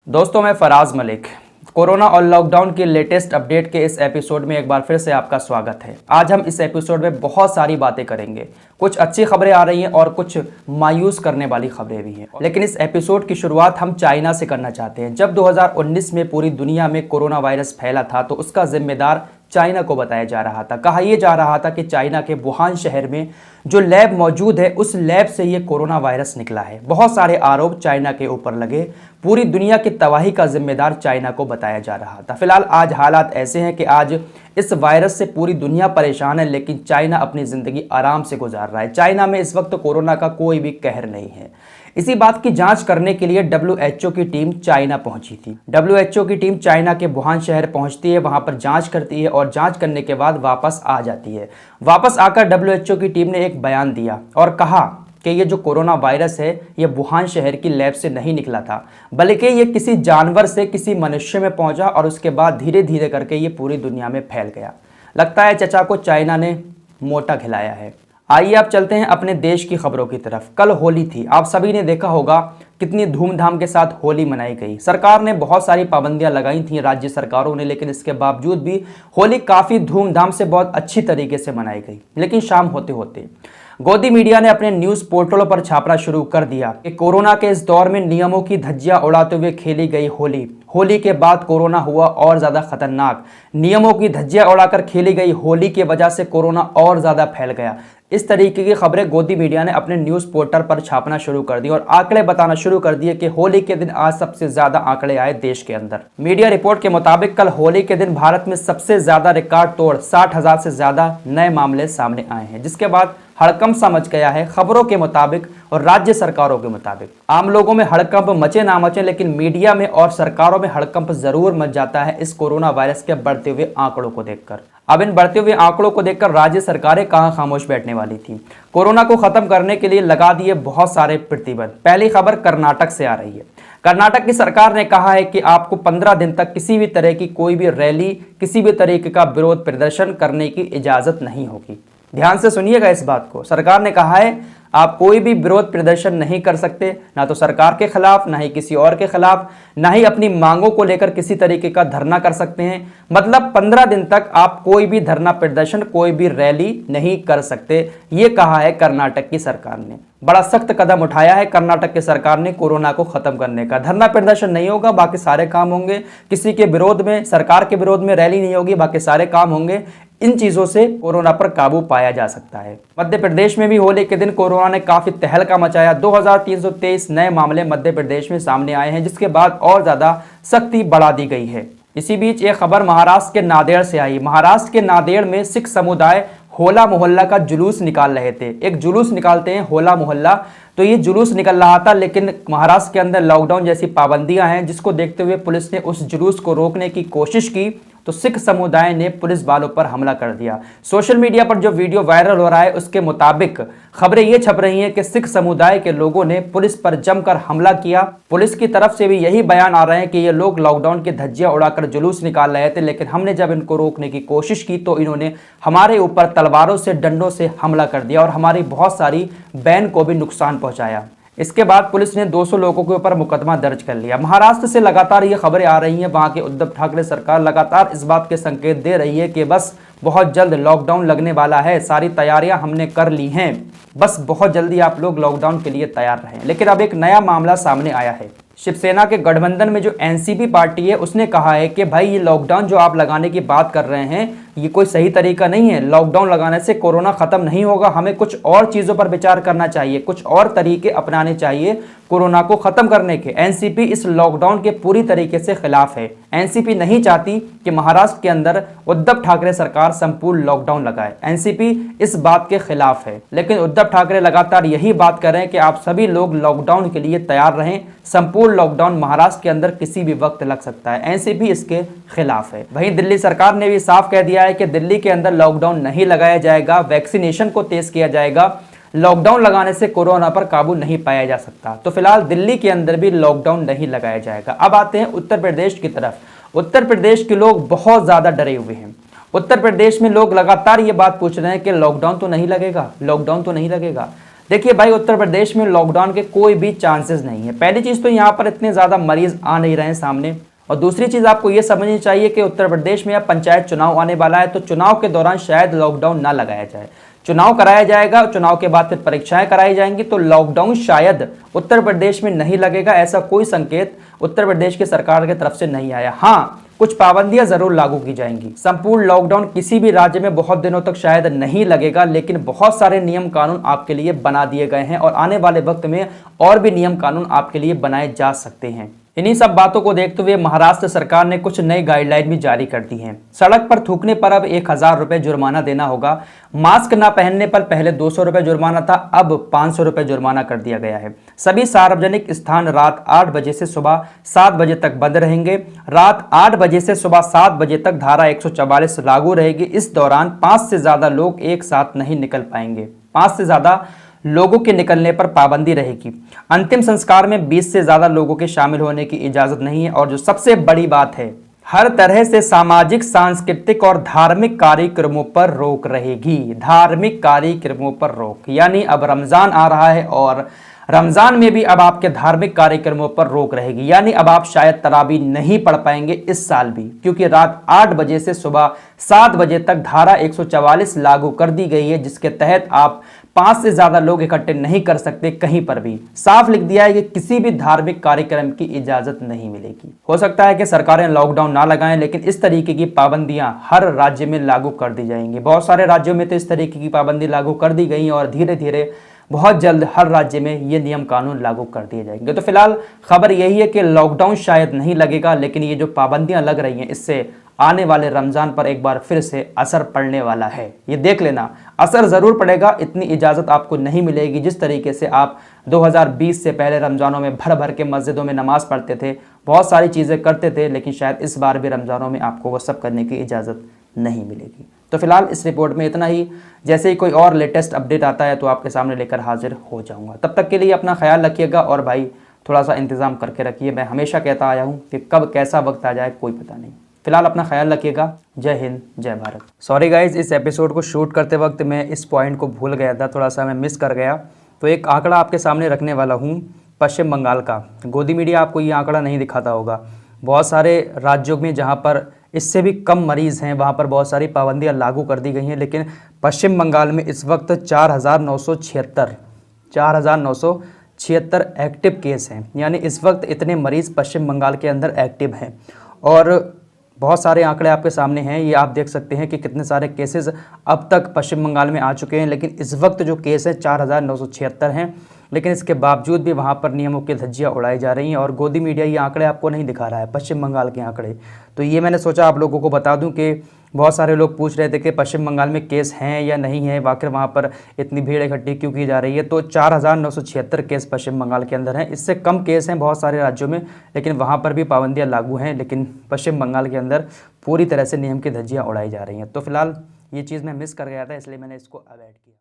दोस्तों, मैं फराज मलिक। कोरोना और लॉकडाउन की लेटेस्ट अपडेट के इस एपिसोड में एक बार फिर से आपका स्वागत है। आज हम इस एपिसोड में बहुत सारी बातें करेंगे। कुछ अच्छी खबरें आ रही हैं और कुछ मायूस करने वाली खबरें भी हैं। लेकिन इस एपिसोड की शुरुआत हम चाइना से करना चाहते हैं। जब 2019 में पूरी दुनिया में कोरोना वायरस फैला था तो उसका जिम्मेदार चाइना को बताया जा रहा था। कहा यह जा रहा था कि चाइना के वुहान शहर में जो लैब मौजूद है उस लैब से ये कोरोना वायरस निकला है। बहुत सारे आरोप चाइना के ऊपर लगे। पूरी दुनिया की तबाही का जिम्मेदार चाइना को बताया जा रहा था। फिलहाल आज हालात ऐसे हैं कि आज इस वायरस से पूरी दुनिया परेशान है, लेकिन चाइना अपनी जिंदगी आराम से गुजार रहा है। चाइना में इस वक्त कोरोना का कोई भी कहर नहीं है। इसी बात की जांच करने के लिए WHO की टीम चाइना पहुंची थी। WHO की टीम चाइना के वुहान शहर पहुंचती है, वहां पर जांच करती है और जांच करने के बाद वापस आ जाती है। वापस आकर WHO की टीम ने एक बयान दिया और कहा कि ये जो कोरोना वायरस है ये वुहान शहर की लैब से नहीं निकला था, बल्कि ये किसी जानवर से किसी मनुष्य में पहुंचा और उसके बाद धीरे धीरे करके ये पूरी दुनिया में फैल गया। लगता है चचा को चाइना ने मोटा खिलाया है। आइए आप चलते हैं अपने देश की खबरों की तरफ। कल होली थी। आप सभी ने देखा होगा कितनी धूमधाम के साथ होली मनाई गई। सरकार ने बहुत सारी पाबंदियां लगाई थी, राज्य सरकारों ने, लेकिन इसके बावजूद भी होली काफ़ी धूमधाम से बहुत अच्छी तरीके से मनाई गई। लेकिन शाम होते होते गोदी मीडिया ने अपने न्यूज़ पोर्टलों पर छापना शुरू कर दिया कि कोरोना के इस दौर में नियमों की धज्जियां उड़ाते हुए खेली गई होली। होली के बाद कोरोना हुआ और ज़्यादा खतरनाक। नियमों की धज्जियां उड़ाकर खेली गई होली की वजह से कोरोना और ज़्यादा फैल गया। इस तरीके की खबरें गोदी मीडिया ने अपने न्यूज़ पोर्टल पर छापना शुरू कर दी और आंकड़े बताना शुरू कर दिए कि होली के दिन आज सबसे ज़्यादा आंकड़े आए देश के अंदर। मीडिया रिपोर्ट के मुताबिक कल होली के दिन भारत में सबसे ज़्यादा रिकॉर्ड तोड़ 60,000 से ज़्यादा नए मामले सामने आए हैं, जिसके बाद हड़कंप सा मच गया है। खबरों के मुताबिक और राज्य सरकारों के मुताबिक आम लोगों में हड़कंप मचे ना मचे, लेकिन मीडिया में और सरकारों में हड़कंप जरूर मच जाता है इस कोरोना वायरस के बढ़ते हुए आंकड़ों को देखकर। अब इन बढ़ते हुए आंकड़ों को देखकर राज्य सरकारें कहां खामोश बैठने वाली थी। कोरोना को खत्म करने के लिए लगा दिए बहुत सारे प्रतिबंध। पहली खबर कर्नाटक से आ रही है। कर्नाटक की सरकार ने कहा है कि आपको 15 दिन तक किसी भी तरह की कोई भी रैली, किसी भी तरीके का विरोध प्रदर्शन करने की इजाजत नहीं होगी। ध्यान से सुनिएगा इस बात को। सरकार ने कहा है आप कोई भी विरोध प्रदर्शन नहीं कर सकते, ना तो सरकार के खिलाफ, ना ही किसी और के खिलाफ, ना ही अपनी मांगों को लेकर किसी तरीके का धरना कर सकते हैं। मतलब 15 दिन तक आप कोई भी धरना प्रदर्शन, कोई भी रैली नहीं कर सकते। ये कहा है कर्नाटक की सरकार ने। बड़ा सख्त कदम उठाया है कर्नाटक की सरकार ने कोरोना को खत्म करने का। धरना प्रदर्शन नहीं होगा, बाकी सारे काम होंगे। किसी के विरोध में, सरकार के विरोध में रैली नहीं होगी, बाकी सारे काम होंगे। इन चीजों से कोरोना पर काबू पाया जा सकता है। मध्य प्रदेश में भी होली के दिन कोरोना ने काफी तहलका मचाया। 2323 नए मामले मध्य प्रदेश में सामने आए हैं, जिसके बाद और ज्यादा सख्ती बढ़ा दी गई है। इसी बीच एक खबर महाराष्ट्र के नांदेड़ से आई। महाराष्ट्र के नांदेड़ में सिख समुदाय होला मोहल्ला का जुलूस निकाल रहे थे। एक जुलूस निकालते हैं होला मोहल्ला, तो ये जुलूस निकल रहा था, लेकिन महाराष्ट्र के अंदर लॉकडाउन जैसी पाबंदियां हैं, जिसको देखते हुए पुलिस ने उस जुलूस को रोकने की कोशिश की तो सिख समुदाय ने पुलिस वालों पर हमला कर दिया। सोशल मीडिया पर जो वीडियो वायरल हो रहा है उसके मुताबिक खबरें ये छप रही हैं कि सिख समुदाय के लोगों ने पुलिस पर जमकर हमला किया। पुलिस की तरफ से भी यही बयान आ रहे हैं कि ये लोग लॉकडाउन की धज्जियां उड़ाकर जुलूस निकाल रहे थे, लेकिन हमने जब इनको रोकने की कोशिश की तो इन्होंने हमारे ऊपर तलवारों से, डंडों से हमला कर दिया और हमारी बहुत सारी वैन को भी नुकसान पहुंचाया। इसके बाद पुलिस ने 200 लोगों के ऊपर मुकदमा दर्ज कर लिया। महाराष्ट्र से लगातार ये खबरें आ रही हैं। वहां के उद्धव ठाकरे सरकार लगातार इस बात के संकेत दे रही है कि बस बहुत जल्द लॉकडाउन लगने वाला है, सारी तैयारियां हमने कर ली हैं, बस बहुत जल्दी आप लोग लॉकडाउन के लिए तैयार रहें। लेकिन अब एक नया मामला सामने आया है। शिवसेना के गठबंधन में जो एनसीपी पार्टी है उसने कहा है कि भाई ये लॉकडाउन जो आप लगाने की बात कर रहे हैं ये कोई सही तरीका नहीं है। लॉकडाउन लगाने से कोरोना खत्म नहीं होगा, हमें कुछ और चीज़ों पर विचार करना चाहिए, कुछ और तरीके अपनाने चाहिए कोरोना को खत्म करने के। एनसीपी इस लॉकडाउन के पूरी तरीके से खिलाफ है। एनसीपी नहीं चाहती कि महाराष्ट्र के अंदर उद्धव ठाकरे सरकार संपूर्ण लॉकडाउन लगाए। एनसीपी इस बात के खिलाफ है, लेकिन उद्धव ठाकरे लगातार यही बात कर रहे हैं कि आप सभी लोग लॉकडाउन के लिए तैयार रहें। संपूर्ण लॉकडाउन महाराष्ट्र के अंदर किसी भी वक्त लग सकता है। एनसीपी इसके खिलाफ है। वहीं दिल्ली सरकार ने भी साफ कह दिया है कि दिल्ली के अंदर लॉकडाउन नहीं लगाया जाएगा, वैक्सीनेशन को तेज किया जाएगा। लॉकडाउन लगाने से कोरोना पर काबू नहीं पाया जा सकता। तो फिलहाल दिल्ली के अंदर भी लॉकडाउन नहीं लगाया जाएगा। अब आते हैं उत्तर प्रदेश की तरफ। उत्तर प्रदेश के लोग बहुत ज़्यादा डरे हुए हैं। उत्तर प्रदेश में लोग लगातार ये बात पूछ रहे हैं कि लॉकडाउन तो नहीं लगेगा, लॉकडाउन तो नहीं लगेगा। देखिए भाई, उत्तर प्रदेश में लॉकडाउन के कोई भी चांसेस नहीं है। पहली चीज़ तो यहाँ पर इतने ज़्यादा मरीज आ नहीं रहे हैं सामने, और दूसरी चीज़ आपको ये समझनी चाहिए कि उत्तर प्रदेश में अब पंचायत चुनाव आने वाला है, तो चुनाव के दौरान शायद लॉकडाउन ना लगाया जाए। चुनाव कराया जाएगा, चुनाव के बाद फिर परीक्षाएं कराई जाएंगी, तो लॉकडाउन शायद उत्तर प्रदेश में नहीं लगेगा। ऐसा कोई संकेत उत्तर प्रदेश की सरकार की तरफ से नहीं आया। हाँ, कुछ पाबंदियां जरूर लागू की जाएंगी। संपूर्ण लॉकडाउन किसी भी राज्य में बहुत दिनों तक शायद नहीं लगेगा, लेकिन बहुत सारे नियम कानून आपके लिए बना दिए गए हैं और आने वाले वक्त में और भी नियम कानून आपके लिए बनाए जा सकते हैं। इन्हीं सब बातों को देखते हुए महाराष्ट्र सरकार ने कुछ नई गाइडलाइन भी जारी कर दी हैं। सड़क पर थूकने पर अब 1000 रुपये जुर्माना देना होगा। मास्क न पहनने पर पहले 200 रुपये जुर्माना था, अब 500 रुपये जुर्माना कर दिया गया है। सभी सार्वजनिक स्थान रात 8 बजे से सुबह 7 बजे तक बंद रहेंगे। रात 8 बजे से सुबह 7 बजे तक धारा 144 लागू रहेगी। इस दौरान 5 से ज्यादा लोग एक साथ नहीं निकल पाएंगे। 5 से ज्यादा लोगों के निकलने पर पाबंदी रहेगी। अंतिम संस्कार में 20 से ज्यादा लोगों के शामिल होने की इजाजत नहीं है। और जो सबसे बड़ी बात है, हर तरह से सामाजिक, सांस्कृतिक और धार्मिक कार्यक्रमों पर रोक रहेगी। धार्मिक कार्यक्रमों पर रोक, यानी अब रमजान आ रहा है और रमजान में भी अब आपके धार्मिक कार्यक्रमों पर रोक रहेगी। यानी अब आप शायद तरावी नहीं पढ़ पाएंगे इस साल भी, क्योंकि रात 8 बजे से सुबह 7 बजे तक धारा 144 लागू कर दी गई है, जिसके तहत आप 5 से ज्यादा लोग इकट्ठे नहीं कर सकते कहीं पर भी। साफ लिख दिया है कि किसी भी धार्मिक कार्यक्रम की इजाजत नहीं मिलेगी। हो सकता है कि सरकारें लॉकडाउन ना लगाएं, लेकिन इस तरीके की पाबंदियां हर राज्य में लागू कर दी जाएंगी। बहुत सारे राज्यों में तो इस तरीके की पाबंदी लागू कर दी गई और धीरे धीरे बहुत जल्द हर राज्य में ये नियम कानून लागू कर दिए जाएंगे। तो फिलहाल खबर यही है कि लॉकडाउन शायद नहीं लगेगा, लेकिन ये जो पाबंदियां लग रही हैं, इससे आने वाले रमजान पर एक बार फिर से असर पड़ने वाला है। ये देख लेना, असर जरूर पड़ेगा। इतनी इजाज़त आपको नहीं मिलेगी जिस तरीके से आप 2020 से पहले रमजानों में भर भर के मस्जिदों में नमाज पढ़ते थे, बहुत सारी चीज़ें करते थे, लेकिन शायद इस बार भी रमजानों में आपको वो सब करने की इजाज़त नहीं मिलेगी। तो फिलहाल इस रिपोर्ट में इतना ही। जैसे ही कोई और लेटेस्ट अपडेट आता है तो आपके सामने लेकर हाजिर हो जाऊंगा। तब तक के लिए अपना ख्याल रखिएगा और भाई थोड़ा सा इंतज़ाम करके रखिए। मैं हमेशा कहता आया हूँ कि कब कैसा वक्त आ जाए कोई पता नहीं। फिलहाल अपना ख्याल रखिएगा। जय हिंद, जय भारत। सॉरी गाइज, इस एपिसोड को शूट करते वक्त मैं इस पॉइंट को भूल गया था, थोड़ा सा मैं मिस कर गया। तो एक आंकड़ा आपके सामने रखने वाला हूँ पश्चिम बंगाल का। गोदी मीडिया आपको ये आंकड़ा नहीं दिखाता होगा। बहुत सारे राज्यों में जहाँ पर इससे भी कम मरीज़ हैं, वहाँ पर बहुत सारी पाबंदियाँ लागू कर दी गई हैं, लेकिन पश्चिम बंगाल में इस वक्त 4,976 एक्टिव केस हैं। यानी इस वक्त इतने मरीज़ पश्चिम बंगाल के अंदर एक्टिव हैं। और बहुत सारे आंकड़े आपके सामने हैं, ये आप देख सकते हैं कि कितने सारे केसेस अब तक पश्चिम बंगाल में आ चुके हैं। लेकिन इस वक्त जो केस है 4,976 हैं, लेकिन इसके बावजूद भी वहाँ पर नियमों की धज्जियाँ उड़ाई जा रही हैं। और गोदी मीडिया ये आंकड़े आपको नहीं दिखा रहा है, पश्चिम बंगाल के आंकड़े। तो ये मैंने सोचा आप लोगों को बता दूं कि बहुत सारे लोग पूछ रहे थे कि पश्चिम बंगाल में केस हैं या नहीं है, आखिर वहाँ पर इतनी भीड़ इकट्ठी क्यों की जा रही है। तो 4,976 केस पश्चिम बंगाल के अंदर हैं। इससे कम केस हैं बहुत सारे राज्यों में, लेकिन वहाँ पर भी पाबंदियाँ लागू हैं। लेकिन पश्चिम बंगाल के अंदर पूरी तरह से नियम की धज्जियाँ उड़ाई जा रही हैं। तो फिलहाल ये चीज़ मैं मिस कर गया था, इसलिए मैंने इसको ऐड किया।